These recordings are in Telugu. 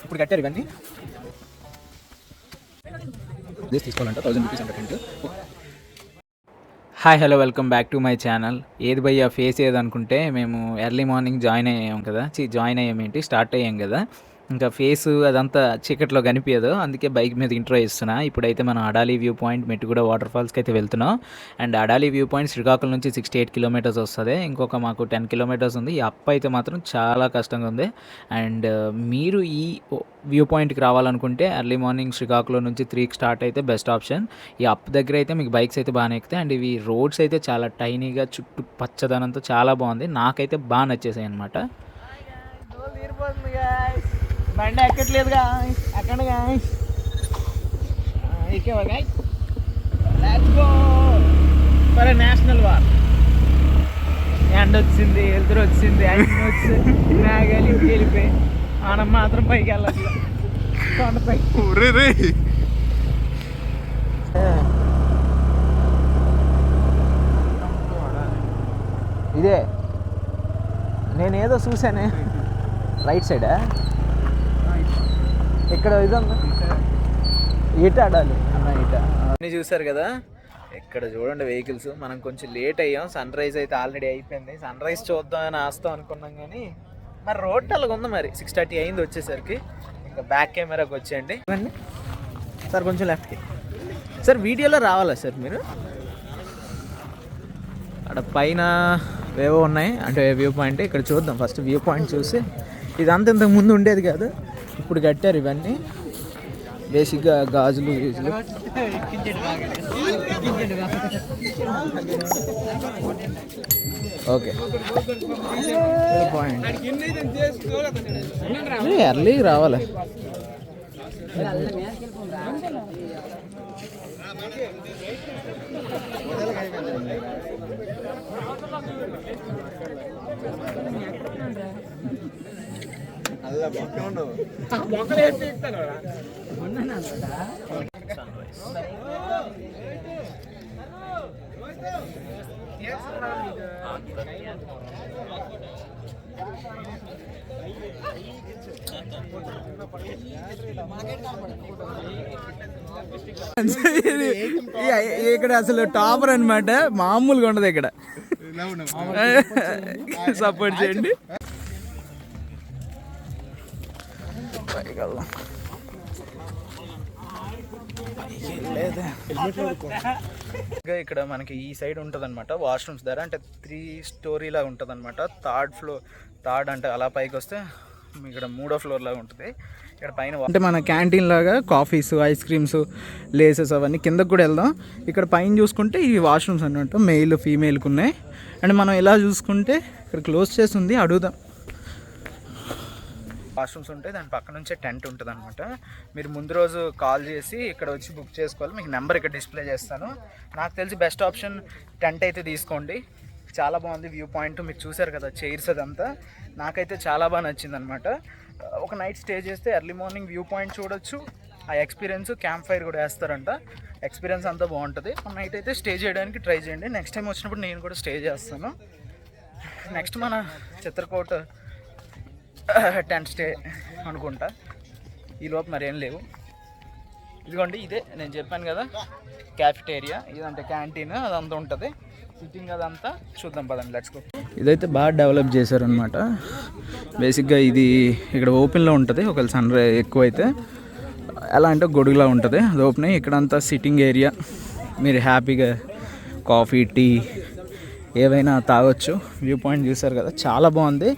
ఇప్పుడు కట్టారు ఇవన్నీ తీసుకోవాలంట 1000 రూపీస్ అంట tent. Hi hello welcome back to my channel. ఏది భయ్యా ఫేస్ ఏదనుకుంటే మేము ఎర్లీ మార్నింగ్ జాయిన్ అయ్యాం కదా, జాయిన్ అయ్యామేంటి స్టార్ట్ అయ్యాం కదా, ఇంకా ఫేస్ అదంతా చీకట్లో కనిపించదు, అందుకే బైక్ మీద ఇంట్రో ఇస్తున్నా. ఇప్పుడైతే మనం అడాలి వ్యూ పాయింట్ మెట్టుగూడ వాటర్ ఫాల్స్కి అయితే వెళ్తున్నాం. అండ్ అడాలి వ్యూ పాయింట్ శ్రీకాకుళం నుంచి 68 కిలోమీటర్స్ వస్తుంది, ఇంకొక మాకు 10 కిలోమీటర్స్ ఉంది. ఈ అప్ అయితే మాత్రం చాలా కష్టంగా ఉంది. అండ్ మీరు ఈ వ్యూ పాయింట్కి రావాలనుకుంటే ఎర్లీ మార్నింగ్ శ్రీకాకుళం నుంచి 3కి స్టార్ట్ అయితే బెస్ట్ ఆప్షన్. ఈ అప్ దగ్గర అయితే మీకు బైక్స్ అయితే బాగానే ఎక్కుతాయి. అండ్ ఇవి రోడ్స్ అయితే చాలా టైనీగా చుట్టూ పచ్చదనంతో చాలా బాగుంది, నాకైతే బాగా నచ్చేసాయి అనమాట. బండి ఎక్కట్లేదు గాయ్స్, ఎక్కండి గాయ్స్. ఎక్కేవా guys? Let's go for national walk. ఎండ వచ్చింది, వెళ్తురు వచ్చింది, అన్ని వచ్చింది, మేఘాలు ఇంటికి వెళ్ళిపోయి మనం మాత్రం పైకి వెళ్ళాలి కొండపై. ఇదే నేనేదో చూసానే, రైట్ సైడా ఇక్కడ ఇదన్నా ఈట ఆడాలి అన్న ఈట అన్నీ చూసారు కదా. ఇక్కడ చూడండి వెహికల్స్. మనం కొంచెం లేట్ అయ్యాం, సన్ రైజ్ అయితే ఆల్రెడీ అయిపోయింది. సన్ రైజ్ చూద్దామని ఆస్తాం అనుకున్నాం కానీ మరి రోడ్ అలాగ ఉంది. మరి 6:30 అయింది వచ్చేసరికి. ఇంకా బ్యాక్ కెమెరాకి వచ్చేయండి సార్, కొంచెం లెఫ్ట్కి సార్. వీడియోలో రావాలా సార్ మీరు? అక్కడ పైన వేవో ఉన్నాయి అంటే వ్యూ పాయింట్. ఇక్కడ చూద్దాం ఫస్ట్ వ్యూ పాయింట్ చూసి. ఇదంతా ఇంతకు ముందు ఉండేది కాదు, ఇప్పుడు కట్టారు ఇవన్నీ. బేసిక్గా గాజులు గీజులు. ఓకే పాయింట్ ఎర్లీ రావాలి. ఇక్కడ అసలు టాపర్ అనమాట, మామూలుగా ఉండదు ఇక్కడ. సపోర్ట్ చేయండి. ఇక్కడ మనకి ఈ సైడ్ ఉంటుంది అనమాట వాష్రూమ్స్ దగ్గర. అంటే 3 స్టోరీ లాగా ఉంటుంది అనమాట. థర్డ్ అంటే అలా పైకి వస్తే ఇక్కడ 3వ ఫ్లోర్ లాగా ఉంటుంది. ఇక్కడ పైన అంటే మన క్యాంటీన్ లాగా కాఫీస్, ఐస్ క్రీమ్స్, లేసెస్ అవన్నీ కిందకు కూడా వెళ్దాం. ఇక్కడ పైన చూసుకుంటే ఈ వాష్రూమ్స్ అన్నమాట, మెయిల్ ఫీమేల్కి ఉన్నాయి. అండ్ మనం ఇలా చూసుకుంటే ఇక్కడ క్లోజ్ చేసి ఉంది, అడుగుదాం. వాష్రూమ్స్ ఉంటాయి, దాని పక్క నుంచే టెంట్ ఉంటుంది అనమాట. మీరు ముందు రోజు కాల్ చేసి ఇక్కడ వచ్చి బుక్ చేసుకోవాలి. మీకు నెంబర్ ఇక్కడ డిస్ప్లే చేస్తాను. నాకు తెలిసి బెస్ట్ ఆప్షన్ టెంట్ అయితే తీసుకోండి. చాలా బాగుంది వ్యూ పాయింట్. మీరు చూసారు కదా చైర్స్ అదంతా, నాకైతే చాలా బాగా నచ్చింది అనమాట. ఒక నైట్ స్టే చేస్తే ఎర్లీ మార్నింగ్ వ్యూ పాయింట్ చూడొచ్చు. ఆ ఎక్స్పీరియన్స్, క్యాంప్ ఫైర్ కూడా వేస్తారంట, ఎక్స్పీరియన్స్ అంతా బాగుంటుంది. నైట్ అయితే స్టే చేయడానికి ట్రై చేయండి. నెక్స్ట్ టైం వచ్చినప్పుడు నేను కూడా స్టే చేస్తాను. నెక్స్ట్ మన చిత్రకోట టెంట్ స్టే అనుకుంటా. ఈలోపు మరేం లేవు. ఇదిగోండి, ఇదే నేను చెప్పాను కదా క్యాఫిటేరియా. ఇదంటే క్యాంటీన్ అదంతా ఉంటుంది, సిట్టింగ్ అదంతా చూద్దాం పదండి, లెట్స్ గో. ఇదైతే బాగా డెవలప్ చేశారనమాట. బేసిక్గా ఇది ఇక్కడ ఓపెన్లో ఉంటుంది. ఒకవేళ సన్ రైజ్ ఎక్కువైతే ఎలా అంటే గొడుగులా ఉంటుంది, అది ఓపెన్ అయ్యి ఇక్కడంతా సిట్టింగ్ ఏరియా. మీరు హ్యాపీగా కాఫీ, టీ ఏవైనా తాగొచ్చు. వ్యూ పాయింట్ చూసారు కదా, చాలా బాగుంది.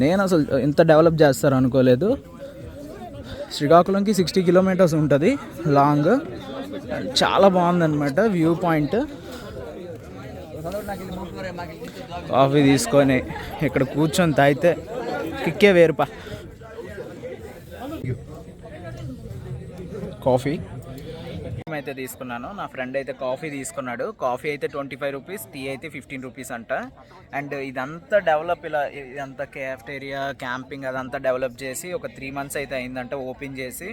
నేను అసలు ఇంత డెవలప్ చేస్తారు అనుకోలేదు. శ్రీకాకుళంకి 60 కిలోమీటర్స్ ఉంటుంది లాంగ్. చాలా బాగుందన్నమాట వ్యూ పాయింట్. కాఫీ తీసుకొని ఇక్కడ కూర్చొని తాగితే కిక్కే వేరుపా. కాఫీ అయితే తీసుకున్నాను, నా ఫ్రెండ్ అయితే కాఫీ తీసుకున్నాడు. కాఫీ అయితే 25 రూపీస్, టీ అయితే 15 రూపీస్ అంట. అండ్ ఇదంతా డెవలప్, ఇదంతా క్యాఫ్టేరియా, క్యాంపింగ్ అదంతా డెవలప్ చేసి ఒక 3 మంత్స్ అయితే అయిందంట ఓపెన్ చేసి.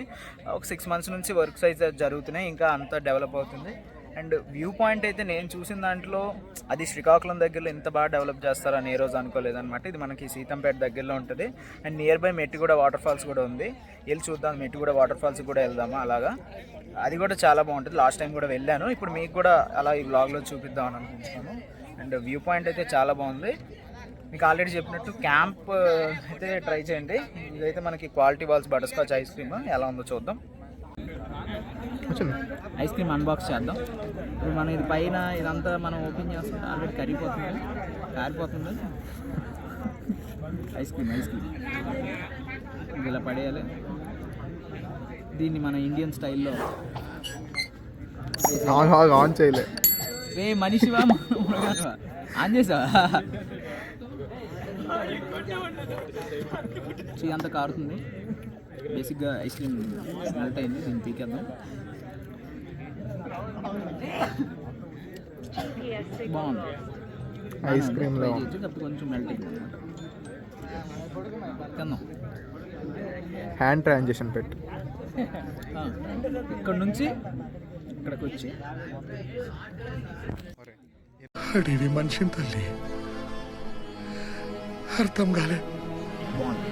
ఒక 6 మంత్స్ నుంచి వర్క్స్ అయితే జరుగుతున్నాయి, ఇంకా అంతా డెవలప్ అవుతుంది. అండ్ వ్యూ పాయింట్ అయితే నేను చూసిన దాంట్లో అది శ్రీకాకుళం దగ్గరలో ఇంత బాగా డెవలప్ చేస్తారని ఏ రోజు అనుకోలేదన్నమాట. ఇది మనకి సీతంపేట దగ్గరలో ఉంటుంది and nearby Mettiguda waterfalls కూడా ఉంది. వెళ్ళి చూద్దాం, మెట్టిగూడ వాటర్ ఫాల్స్ కూడా వెళ్దామా అలాగా. అది కూడా చాలా బాగుంటుంది. లాస్ట్ టైం కూడా వెళ్ళాను. ఇప్పుడు మీకు కూడా అలా ఈ వ్లాగ్లో చూపిద్దామని అనుకుంటున్నాను. అండ్ వ్యూ పాయింట్ అయితే చాలా బాగుంది. మీకు ఆల్రెడీ చెప్పినట్టు క్యాంప్ అయితే ట్రై చేయండి. ఇదైతే మనకి Kwality Wall's butterscotch ice cream ఎలా ఉందో చూద్దాం. ఐస్ క్రీమ్ అన్బాక్స్ చేద్దాం. ఇప్పుడు మనం ఇది పైన ఇదంతా మనం ఓపెన్ చేస్తుంటే ఆల్రెడీ కారిపోతుంది ఐస్ క్రీమ్ ఇలా పడేయాలి. దీన్ని మన ఇండియన్ స్టైల్లో ఆన్ చేయలే రే మనిషివా ఆన్ చేసావా? అంతా కారుతుంది. బేసిక్గా ఐస్ క్రీమ్ మెల్ట్ అయింది. దీన్ని పీకేద్దాం. బాగుంది ఐస్ క్రీమ్లో కాకపోతే కొంచెం మెల్ట్ అయింది అనమాట. తిందాం. హ్యాండ్ ట్రాన్సాక్షన్ పెట్టు. ఇక్కడ నుంచి ఇక్కడికి వచ్చి అడిగి మనిషిని తల్లి అర్థం కాలే. బాగుంది.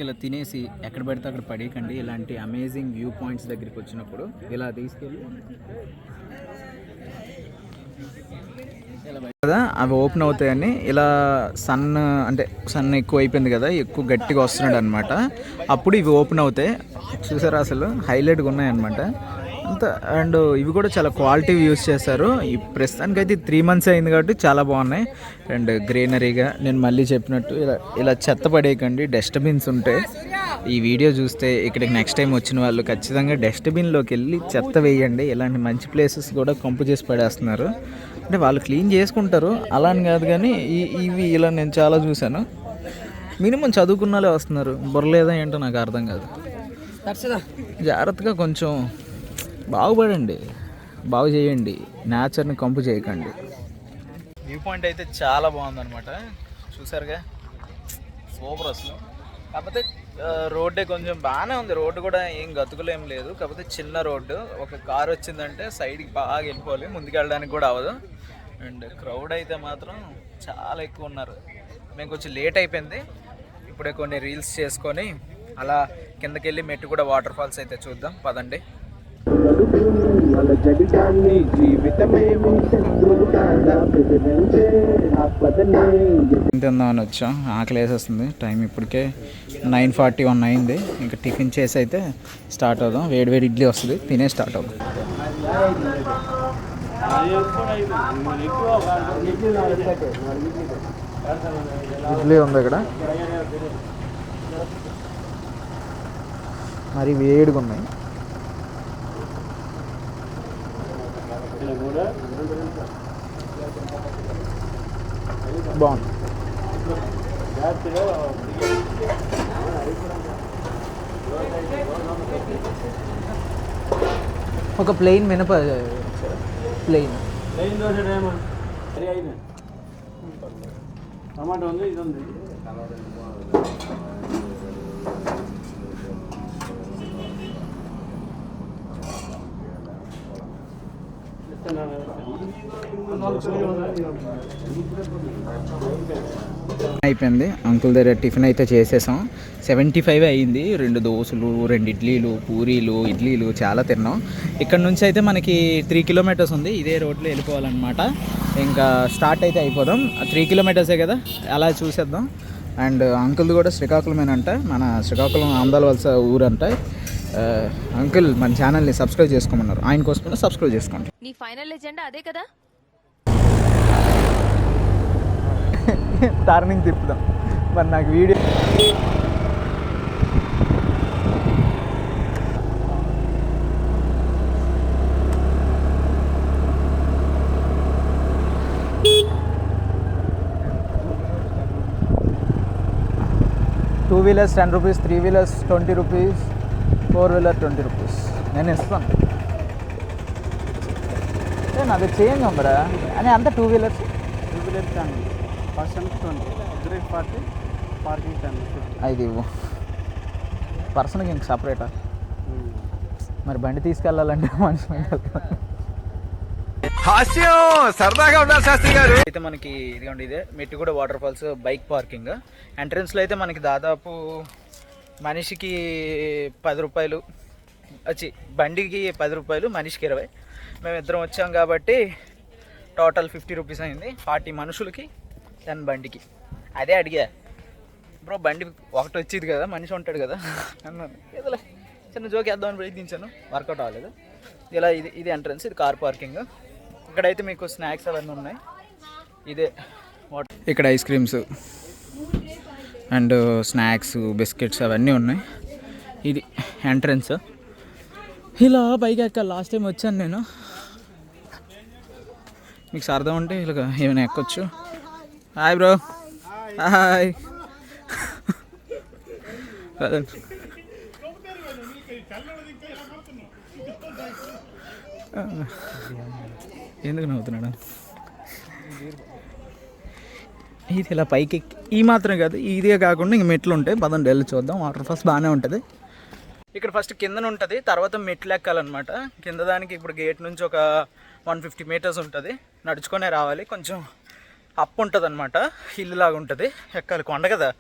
ఇలా తినేసి ఎక్కడ పడితే అక్కడ పడేయకండి. ఇలాంటి అమేజింగ్ వ్యూ పాయింట్స్ దగ్గరికి వచ్చినప్పుడు ఇలా తీసుకెళ్ళి కదా అవి ఓపెన్ అవుతాయని ఇలా సన్ ఎక్కువ అయిపోయింది కదా, ఎక్కువ గట్టిగా వస్తున్నాడు అనమాట. అప్పుడు ఇవి ఓపెన్ అవుతాయి. చూసారా అసలు హైలైట్గా ఉన్నాయన్నమాట అంత. అండ్ ఇవి కూడా చాలా క్వాలిటీ యూస్ చేస్తారు. ఈ ప్రస్తుతానికి అయితే 3 months అయింది కాబట్టి చాలా బాగున్నాయి. అండ్ గ్రీనరీగా నేను మళ్ళీ చెప్పినట్టు ఇలా చెత్త పడేయకండి. డస్ట్బిన్స్ ఉంటాయి. ఈ వీడియో చూస్తే ఇక్కడికి నెక్స్ట్ టైం వచ్చిన వాళ్ళు ఖచ్చితంగా డస్ట్బిన్లోకి వెళ్ళి చెత్త వేయండి. ఇలాంటి మంచి ప్లేసెస్ కూడా కంపు చేసి పడేస్తున్నారు. అంటే వాళ్ళు క్లీన్ చేసుకుంటారు అలా అని కాదు, కానీ ఇవి ఇలా నేను చాలా చూశాను. మినిమం చదువుకున్న వాళ్ళే వస్తున్నారు. బుర్రలేదా ఏంటో నాకు అర్థం కాదు. జాగ్రత్తగా కొంచెం బాగుపడండి, బాగు చేయండి, నేచర్ని కంపు చేయకండి. వ్యూ పాయింట్ అయితే చాలా బాగుందన్నమాట. చూసారుగా, సూపర్ అసలు. కాకపోతే రోడ్డే కొంచెం బాగానే ఉంది. రోడ్డు కూడా ఏం గతుకులు ఏం లేదు. కాకపోతే చిన్న రోడ్డు. ఒక కార్ వచ్చిందంటే సైడ్కి బాగా వెళ్ళిపోవాలి, ముందుకు వెళ్ళడానికి కూడా అవ్వదు. అండ్ క్రౌడ్ అయితే మాత్రం చాలా ఎక్కువ ఉన్నారు. మేము కొంచెం లేట్ అయిపోయింది. ఇప్పుడే కొన్ని రీల్స్ చేసుకొని అలా కిందకి వెళ్ళి మెట్టిగూడ వాటర్ ఫాల్స్ అయితే చూద్దాం పదండి. తిందామని వచ్చాం. ఆకలి వేసేస్తుంది. టైం ఇప్పటికే 9:41 అయింది. ఇంకా టిఫిన్ చేసి అయితే స్టార్ట్ అవుదాం. వేడి ఇడ్లీ వస్తుంది, తినే స్టార్ట్ అవుదాం. ఇడ్లీ ఉంది ఇక్కడ, మరి వేడిగా ఉన్నాయి. బాగుంది. ఒక ప్లెయిన్ మినప ప్లెయిన్ టమాటో ఉంది, ఇది ఉంది. అయిపోయింది. అంకుల్ దగ్గర టిఫిన్ అయితే చేసేసాం. 75 అయ్యింది. 2 దోశలు, 2 ఇడ్లీలు, పూరీలు, ఇడ్లీలు చాలా తిన్నాం. ఇక్కడ నుంచి అయితే మనకి 3 kilometers ఉంది. ఇదే రోడ్లో వెళ్ళిపోవాలన్నమాట. ఇంకా స్టార్ట్ అయితే అయిపోదాం. 3 kilometers కదా, అలా చూసేద్దాం. అండ్ అంకుల్ది కూడా శ్రీకాకుళమేనంట, మన శ్రీకాకుళం ఆందాల వలస ఊరంట. అంకుల్ మన ఛానల్ని సబ్స్క్రైబ్ చేసుకోమన్నారు. ఆయన కోసం సబ్స్క్రైబ్ చేసుకోండి. నీ ఫైనల్ ఎజెండా అదే కదా. టర్నింగ్ తిప్పుదాం. మరి నాకు video two wheelers 10 rupees, 3 wheelers 20 rupees, 4 wheeler 20 rupees. నేను ఇస్తాను. నాది చేంజ్ ఉందరా అని అంత 2 వీలర్స్ 10 పర్సన్ 20 ఎగ్జిట్ 40 పార్కింగ్ 10 ఐదు ఇవ్వు. పర్సన్కి ఇంక సపరేటా? మరి బండి తీసుకెళ్ళాలంటే మనిషి హాస్యం సరదాగా ఉన్నారు శాస్త్రి గారు. అయితే మనకి ఇదిగోండి ఇదే Mettuguda waterfalls bike parking. ఎంట్రన్స్లో అయితే మనకి దాదాపు మనిషికి 10 రూపాయలు వచ్చి బండికి 10 రూపాయలు, మనిషికి 20. మేము ఇద్దరం వచ్చాం కాబట్టి టోటల్ 50 రూపీస్ అయింది. 40 మనుషులకి 10 బండికి. అదే అడిగా బ్రో, బండి ఒకటి వచ్చేది కదా, మనిషి ఉంటాడు కదా అన్నాను. ఏదో చిన్న జోక్ వేద్దామని ప్రయత్నించాను, వర్కౌట్ అవ్వలేదు. ఇలా ఇది ఎంట్రన్స్, ఇది కార్ పార్కింగ్. ఇక్కడైతే మీకు స్నాక్స్ అవన్నీ ఉన్నాయి. ఇదే వాటర్, ఇక్కడ ice creams and snacks, biscuits అవన్నీ ఉన్నాయి. ఇది ఎంట్రన్స్. ఇలా పైకి ఎక్కాలి. లాస్ట్ టైం వచ్చాను నేను, మీకు సరదా ఉంటే ఇలా ఏమైనా ఎక్కొచ్చు. Hi bro, hi. ఎందుకు నవ్వుతున్నాడు? ఇది ఇలా పైకి ఈ మాత్రం కాదు, ఇదే కాకుండా ఇంక మెట్లు ఉంటాయి. పదండి వెళ్ళి చూద్దాం. వాటర్ ఫాల్స్ బాగానే ఉంటుంది. ఇక్కడ ఫస్ట్ కిందన ఉంటుంది, తర్వాత మెట్లు ఎక్కాలన్నమాట. కింద దానికి ఇప్పుడు గేట్ నుంచి ఒక 150 మీటర్స్ ఉంటుంది, నడుచుకొనే రావాలి. కొంచెం అప్ ఉంటుంది అనమాట, హిల్ లాగా ఉంటుంది, ఎక్కాలి. కొండ కదా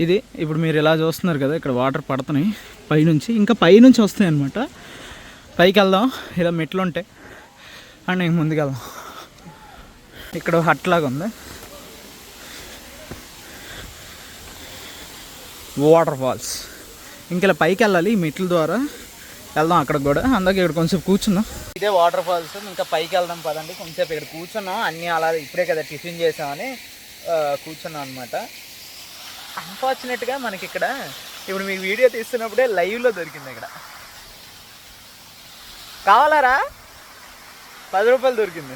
ఇది. ఇప్పుడు మీరు ఇలా చూస్తున్నారు కదా, ఇక్కడ వాటర్ పడుతున్నాయి పైనుంచి, ఇంకా పైనుంచి వస్తాయి అనమాట. పైకి వెళ్దాం, ఇలా మెట్లు ఉంటాయి అండ్ ఇంక ముందుకు వెళ్దాం. ఇక్కడ హట్ లాగా ఉంది. వాటర్ ఫాల్స్ ఇంకా ఇలా పైకి వెళ్ళాలి, ఈ మెట్ల ద్వారా వెళ్దాం అక్కడికి కూడా. అందుకే ఇక్కడ కొంచెం కూర్చున్నాం. ఇదే వాటర్ ఫాల్స్, ఇంకా పైకి వెళ్దాం పదండి. కొంచెంసేపు ఇక్కడ కూర్చున్నాం, అన్నీ అలా ఇప్పుడే కదా టిఫిన్ చేసామని కూర్చున్నాం అనమాట. అన్ఫార్చునేట్గా మనకి ఇక్కడ ఇప్పుడు మీకు వీడియో తీస్తున్నప్పుడే లైవ్లో దొరికింది. ఇక్కడ కావాలారా? 10 రూపాయలు దొరికింది.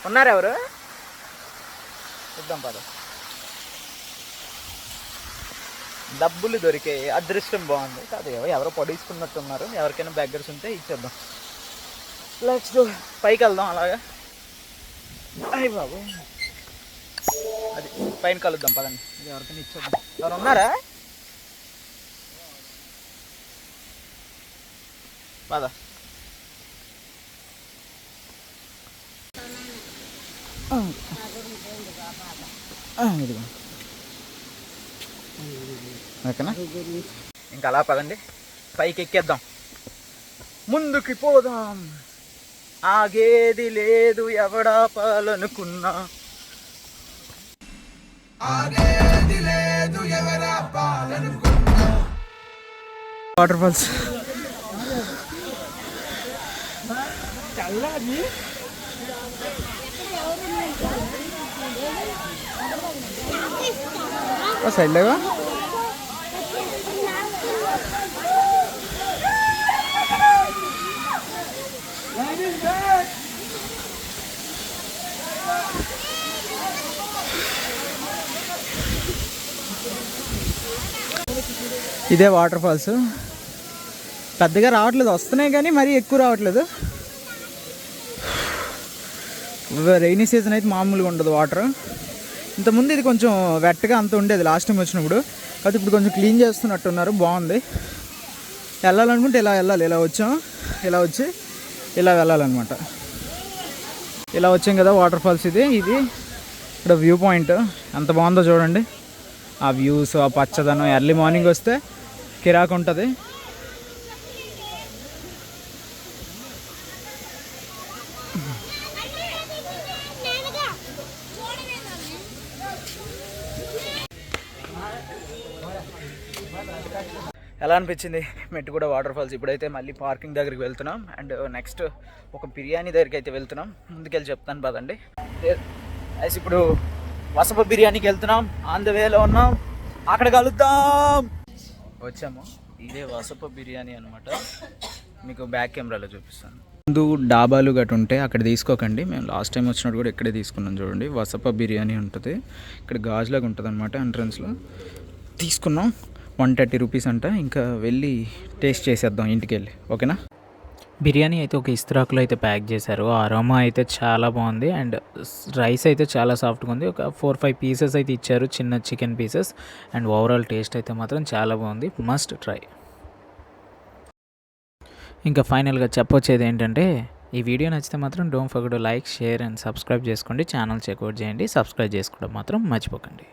ఉన్నారు ఎవరు? చూద్దాం పద. డబ్బులు దొరికాయి, అదృష్టం బాగుంది. కాదు ఎవరో పొడిచుకున్నట్టున్నారు. ఎవరికైనా బెగ్గర్స్ ఉంటే ఇచ్చేద్దాం. Let's go. పైకి వెళ్దాం అలాగా. అయ్య బాబు, అది పైన కలుద్దాం పదండి. ఇది ఎవరికైనా ఇచ్చేద్దాం. ఎవరు ఉన్నారా? పద. ఇదిగో ఓకేనా? ఇంకా అలా పదండి, పైకి ఎక్కేద్దాం. ముందుకి పోదాం, ఆగేది లేదు ఎవడా పాలనుకున్నా. వాటర్ ఫాల్స్ సైడ్ లేవా? ఇదే వాటర్ ఫాల్స్. పెద్దగా రావట్లేదు, వస్తున్నాయి కానీ మరీ ఎక్కువ రావట్లేదు. రైనీ సీజన్ అయితే మామూలుగా ఉండదు వాటర్. ఇంతకుముందు ఇది కొంచెం వెట్టగా అంత ఉండేది లాస్ట్ టైం వచ్చినప్పుడు. కాబట్టి ఇప్పుడు కొంచెం క్లీన్ చేస్తున్నట్టున్నారు, బాగుంది. వెళ్ళాలనుకుంటే ఇలా వెళ్ళాలి. ఇలా వచ్చాం, ఇలా వచ్చి ఇలా వెళ్ళాలన్నమాట. ఇలా వచ్చాం కదా వాటర్ ఫాల్స్. ఇది ఇక్కడ వ్యూ పాయింట్ ఎంత బాగుందో చూడండి. ఆ వ్యూస్, ఆ పచ్చదనం. ఎర్లీ మార్నింగ్ వస్తే కిరాకు ఉంటుంది. ఎలా అనిపించింది మెట్టుగూడ వాటర్ ఫాల్స్? ఇప్పుడైతే మళ్ళీ పార్కింగ్ దగ్గరికి వెళ్తున్నాం. అండ్ నెక్స్ట్ ఒక బిర్యానీ దగ్గరికి అయితే వెళ్తున్నాం. ముందుకెళ్ళి చెప్తాను పదండి. ఇప్పుడు వసప బిర్యానీకి వెళ్తున్నాం, ఆన్ ద వేలో ఉన్నాం, అక్కడ కలుద్దాం. వచ్చాము, ఇదే వసప బిర్యానీ అనమాట. మీకు బ్యాక్ కెమెరాలో చూపిస్తాను. ముందు డాబాలు గట్టు ఉంటే అక్కడ తీసుకోకండి. మేము లాస్ట్ టైం వచ్చినప్పుడు కూడా ఇక్కడే తీసుకున్నాం. చూడండి, వసప బిర్యానీ ఉంటుంది ఇక్కడ, గాజులాగా ఉంటుంది అనమాట. ఎంట్రన్స్లో తీసుకున్నాం. 130 రూపీస్ అంట. ఇంకా వెళ్ళి టేస్ట్ చేసేద్దాం ఇంటికి వెళ్ళి, ఓకేనా. బిర్యానీ అయితే ఒక ఇస్త్రాకులో అయితే ప్యాక్ చేశారు. అరోమా అయితే చాలా బాగుంది అండ్ రైస్ అయితే చాలా సాఫ్ట్గా ఉంది. ఒక 4-5 పీసెస్ అయితే ఇచ్చారు, చిన్న chicken pieces. And overall taste అయితే మాత్రం చాలా బాగుంది, మస్ట్ ట్రై. ఇంకా ఫైనల్గా చెప్పొచ్చేది ఏంటంటే, ఈ వీడియో నచ్చితే మాత్రం don't forget to like, share and subscribe చేసుకోండి. ఛానల్ చెక్అవుట్ చేయండి, సబ్స్క్రైబ్ చేసుకోవడం మాత్రం మర్చిపోకండి.